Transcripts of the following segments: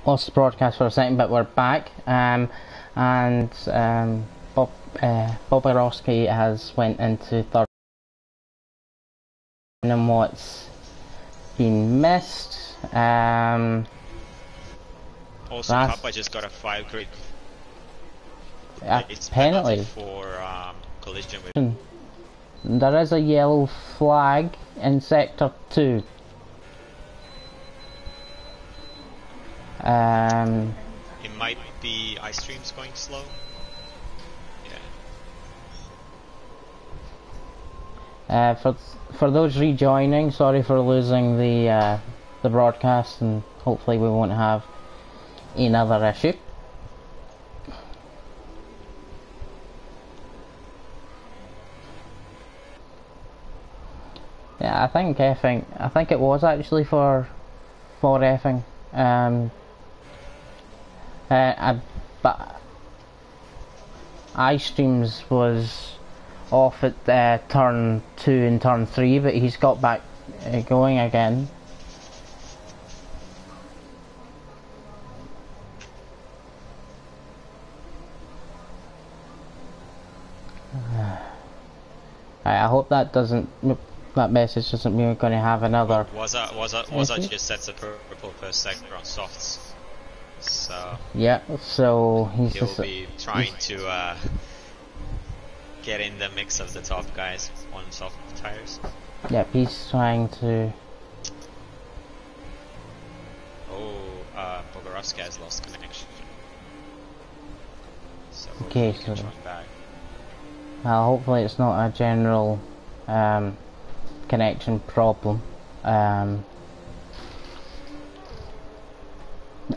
lost the broadcast for a second, but we're back. And Bobrovsky has went into third. And what's been missed. Also, Kappa just got a 5-grid penalty for collision with. There is a yellow flag in sector 2. It might be ice streams going slow. Yeah. For those rejoining, sorry for losing the broadcast, and hopefully we won't have another issue. Yeah, I think it was actually for effing. But iStreams was off at turn 2 and turn 3, but he's got back going again. I hope that message doesn't mean we're going to have another. Was just sets a purple per sector on softs. So yeah, so he'll be trying to get in the mix of the top guys on soft tires. Yep, he's trying to. Bogorowski has lost connection. So okay, so back. Hopefully it's not a general connection problem.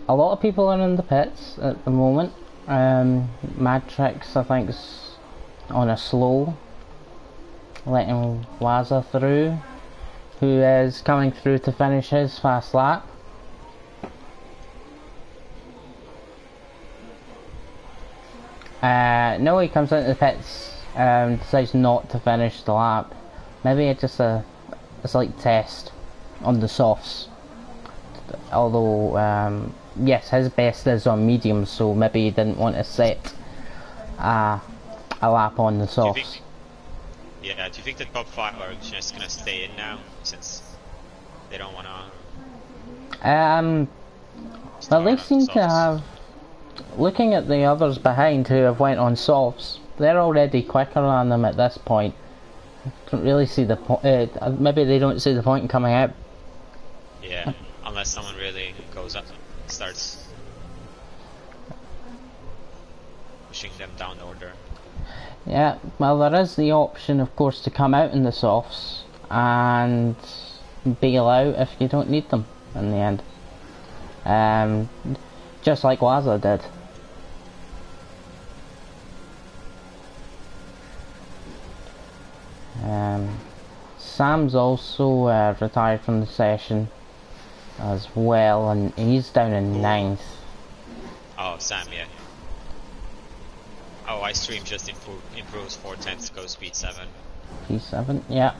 A lot of people are in the pits at the moment. Matrix, I think, is on a slow, letting Waza through, who is coming through to finish his fast lap. No, he comes into the pits and decides not to finish the lap. Maybe it's just a slight test on the softs. Although, yes, his best is on mediums, so maybe he didn't want to set a lap on the softs. Do you think the top 5 are just gonna stay in now, since they don't wanna? Well, they seem to have. Looking at the others behind who have went on softs, they're already quicker than them at this point. Don't really see the point. Maybe they don't see the point in coming out. Yeah, unless someone really goes up, starts pushing them down the order. Yeah, well, there is the option, of course, to come out in the softs and bail out if you don't need them in the end. Just like Waza did. Sam's also retired from the session as well, and he's down in 9th. Oh, Sam, yeah. Oh, iStream just improves 4/10 to go speed 7. P7, yeah.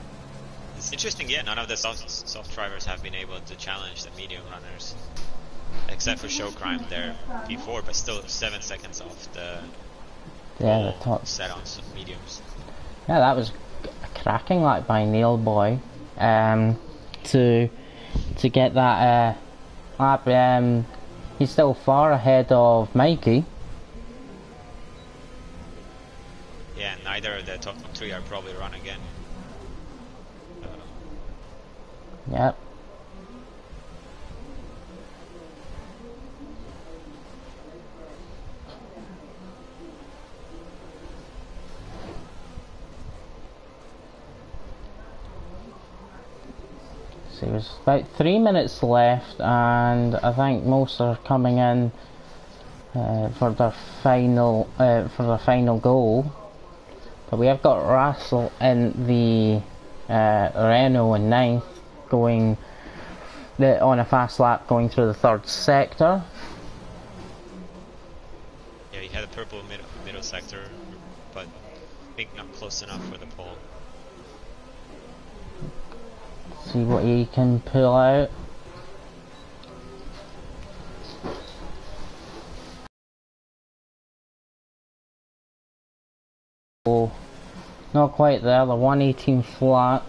It's interesting, yeah, none of the soft drivers have been able to challenge the medium runners. Except for Showcrime there before, but still 7 seconds off the top set on some mediums. Yeah, that was a cracking lap by Neil Boy to get that lap. He's still far ahead of Mikey. Yeah, neither of the top 3 are probably run again. Yep. So there's about 3 minutes left, and I think most are coming in for their final goal. But we have got Russell in the Renault in 9th, going on a fast lap going through the 3rd sector. Yeah, he had a purple middle sector, but I think not close enough for the pole. See what he can pull out. Oh, not quite there, the 118 flat.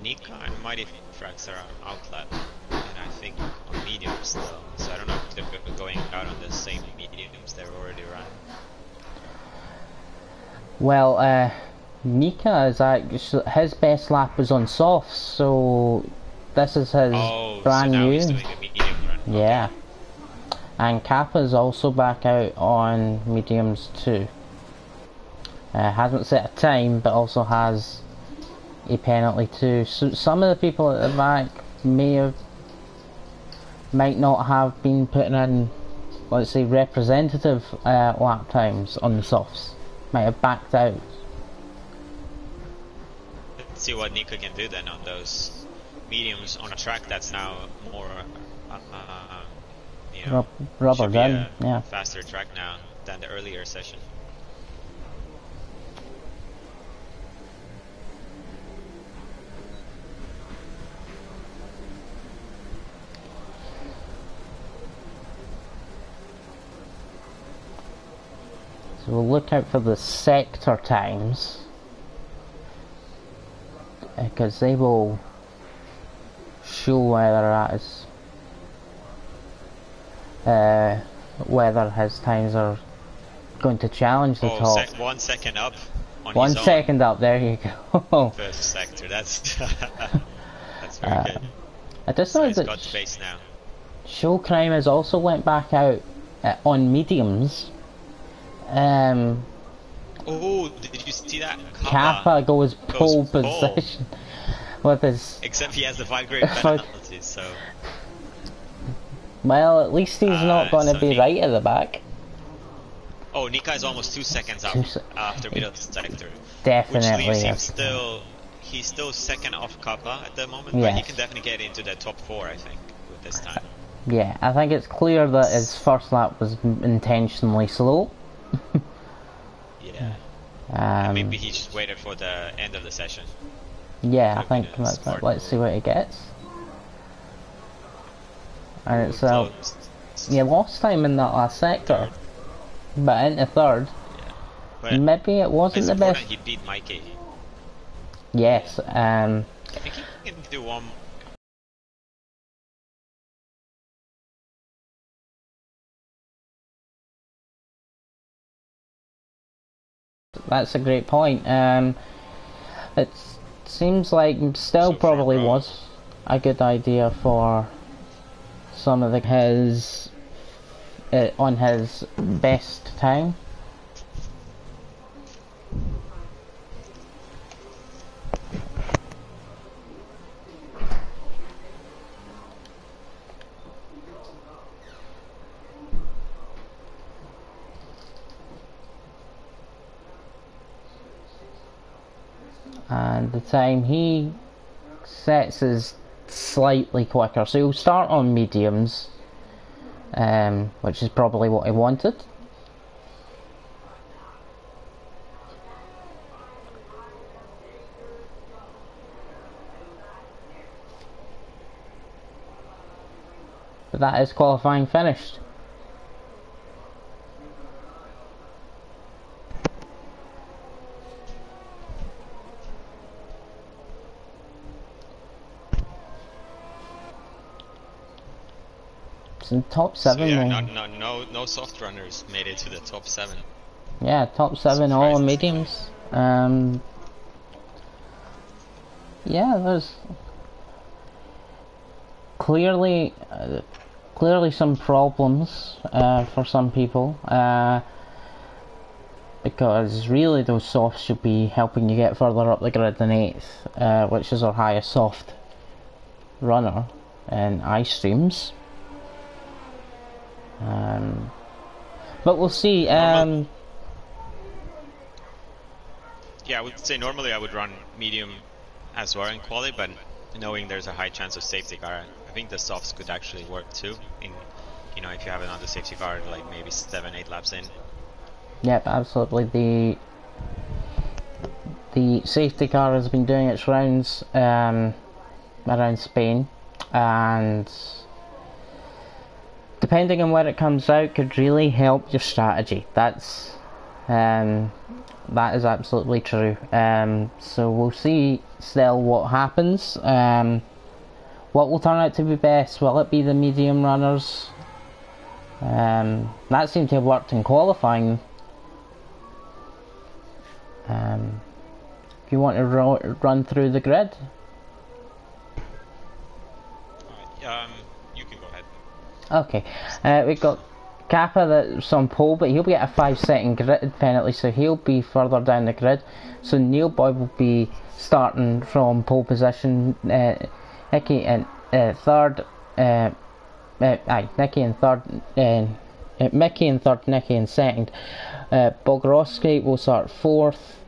Nika and Mighty Frags are on outlet, and I think on mediums still. So I don't know if they're going out on the same mediums they've already run. Well, Nika is actually, his best lap was on softs, so this is his brand so now new. He's doing a medium run. Yeah. And Kappa's also back out on mediums too. Hasn't set a time, but also has a penalty too. So some of the people at the back might not have been putting in, let's say, representative lap times on the softs. Might have backed out. Let's see what Nika can do then on those mediums on a track that's now more, you know, Rubber done, yeah. Faster track now than the earlier session. So we'll look out for the sector times, because they will show whether his times are going to challenge the top. 1 second up on 1 his own. second up, there you go. First sector, that's that's very good. I just So know he's that got space now. Show Crime has also went back out on mediums. Oh, did you see that? Kappa goes pole position with his. Except he has the 5 grade penalties, so. Well, at least he's not going to be right at the back. Oh, Nika is almost 2 seconds up after middle sector. Definitely. Which leaves him he's still second off Kappa at the moment, Yes. but he can definitely get into the top 4, I think, with this time. Yeah, I think it's clear that his first lap was intentionally slow. Yeah. And maybe he just waited for the end of the session. Yeah, I think let's see what he gets. And it's he lost time in that last sector, but into third. Yeah. Maybe it wasn't the best. He beat Mikey. Yes. I think he can do one. That's a great point. It seems like still probably was a good idea for some of his on his best time. And the time he sets is slightly quicker, so he'll start on mediums, which is probably what he wanted. But that is qualifying finished. It's in top 7. So yeah, no soft runners made it to the top 7. Yeah, top 7 all on mediums. Yeah, there's clearly some problems for some people, because really those softs should be helping you get further up the grid than 8th, which is our highest soft runner in ice streams. But we'll see. Yeah, I would say normally I would run medium as well in quali, but knowing there's a high chance of safety car, I think the softs could actually work too. In if you have another safety car, like maybe 7-8 laps in. Yep, absolutely. The safety car has been doing its rounds around Spain, and depending on where it comes out could really help your strategy. That's That is absolutely true. So we'll see still what happens. What will turn out to be best? Will it be the medium runners? That seemed to have worked in qualifying. If you want to run through the grid? You can go ahead. Okay. We've got Kappa that's on pole, but he'll be at a 5-second grid penalty, so he'll be further down the grid. So Neil Boy will be starting from pole position. Nicky in third. Nicky in third. Mickey in third. Nicky in second. Bogorowski will start fourth.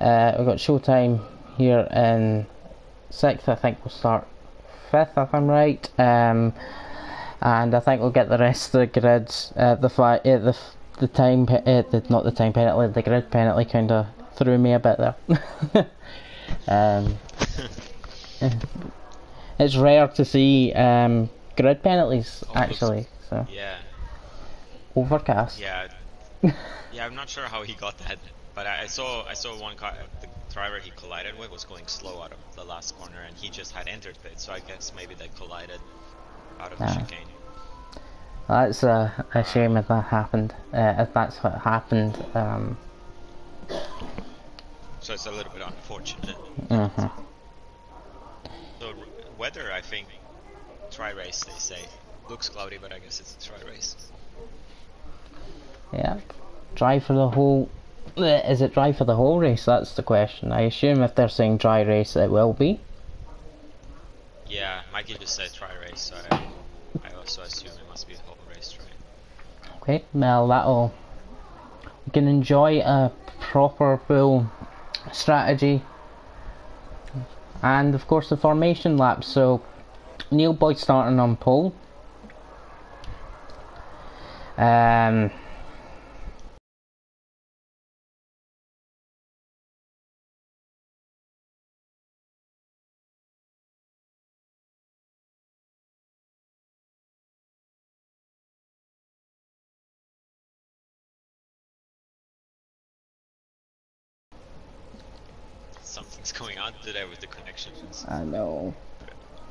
We've got Showtime here in sixth. I think we'll start fifth if I'm right. And I think we'll get the rest of the grids. The time, not the time penalty, the grid penalty kind of threw me a bit there. It's rare to see grid penalties actually. So yeah. Overcast. Yeah. Yeah, I'm not sure how he got that, but I saw one car. The driver he collided with was going slow out of the last corner, and he just had entered pit. So I guess maybe they collided out of the chicane. That's a shame if that happened. If that's what happened. So it's a little bit unfortunate. So weather, I think, tri-race they say. Looks cloudy, but I guess it's a tri-race. Yeah. Dry for the whole... Is it dry for the whole race? That's the question. I assume if they're saying dry race, it will be. Yeah, Mikey just said tri-race, so I also assume it must be the whole race, right? Okay, well we can enjoy a proper full strategy. And of course the formation lap. So Neil Boyd starting on pole. Something's going on today with the connections. I know.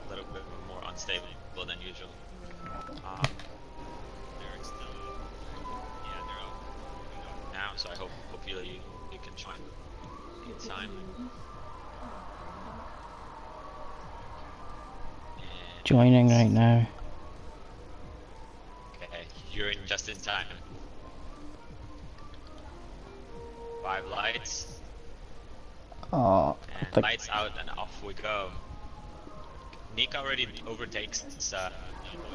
A little bit more unstable than usual. They're still, they're out now, so I hope hopefully you can join in time. And Joining right now. Okay, you're in just in time. 5 lights. Oh, and lights out and off we go. Nick already overtakes Delboy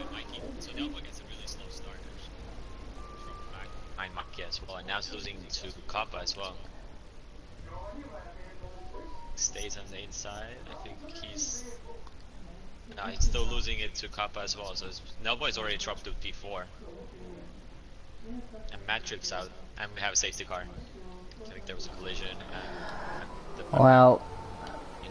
and Mikey, so Delboy gets a really slow start from back behind Mikey as well, and now he's losing to Kappa as well. Stays on the inside. I think he's still losing it to Kappa as well, so Delboy's already dropped to P4. And Matrix out, and we have a safety car. I think there was a collision. Well,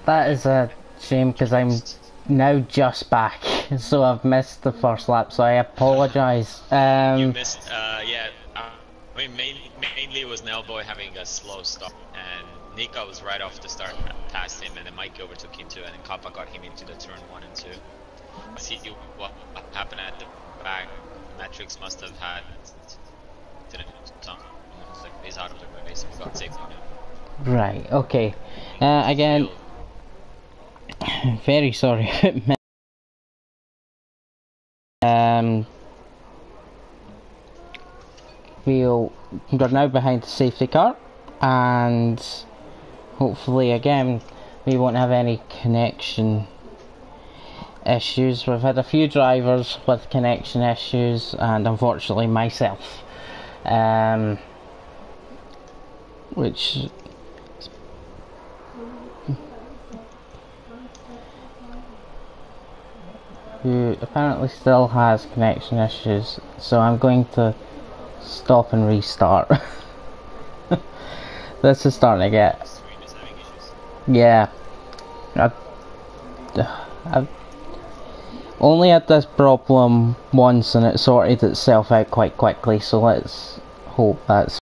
that is a shame because I'm now just back, so I've missed the first lap, so I apologise. You missed, yeah. I mean, mainly it was Nelboy having a slow start, and Nika was right off the start past him, and then Mike overtook him too, and then Kappa got him into the turn 1 and 2. See what happened at the back. Matrix must have had he's out of the race. We got safety now. Right. Okay. Again, very sorry. We're now behind the safety car, and hopefully again we won't have any connection issues. We've had a few drivers with connection issues, and unfortunately myself, which who apparently still has connection issues, so I'm going to stop and restart. This is starting to get... Yeah. I've only had this problem once and it sorted itself out quite quickly, so let's hope that's